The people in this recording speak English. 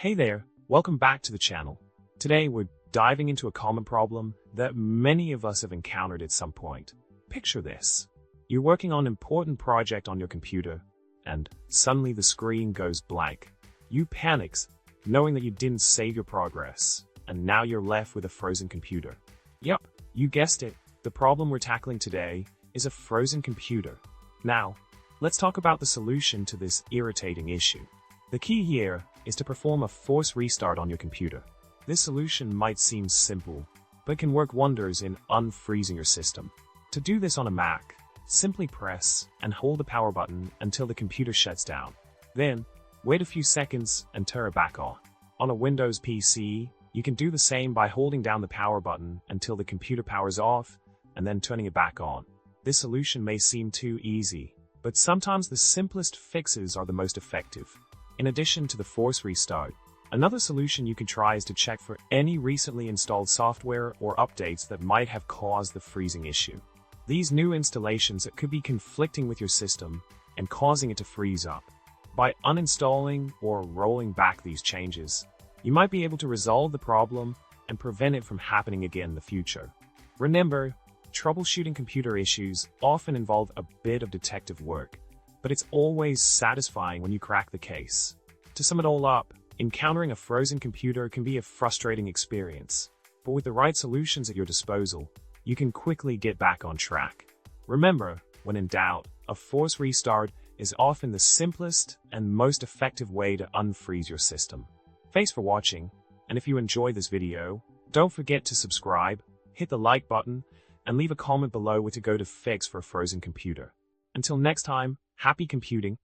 Hey there, welcome back to the channel. Today we're diving into a common problem that many of us have encountered at some point. Picture this. You're working on an important project on your computer, and suddenly the screen goes blank. You panic, knowing that you didn't save your progress, and now you're left with a frozen computer. Yup, you guessed it. The problem we're tackling today is a frozen computer. Now, let's talk about the solution to this irritating issue. The key here is to perform a forced restart on your computer. This solution might seem simple, but can work wonders in unfreezing your system. To do this on a Mac, simply press and hold the power button until the computer shuts down. Then, wait a few seconds and turn it back on. On a Windows PC, you can do the same by holding down the power button until the computer powers off and then turning it back on. This solution may seem too easy, but sometimes the simplest fixes are the most effective. In addition to the force restart, another solution you can try is to check for any recently installed software or updates that might have caused the freezing issue. These new installations could be conflicting with your system and causing it to freeze up. By uninstalling or rolling back these changes, you might be able to resolve the problem and prevent it from happening again in the future. Remember, troubleshooting computer issues often involve a bit of detective work, but it's always satisfying when you crack the case. To sum it all up, encountering a frozen computer can be a frustrating experience, but with the right solutions at your disposal, you can quickly get back on track. Remember, when in doubt, a forced restart is often the simplest and most effective way to unfreeze your system. Thanks for watching, and if you enjoyed this video, don't forget to subscribe, hit the like button, and leave a comment below with a go-to fix for a frozen computer. Until next time, happy computing.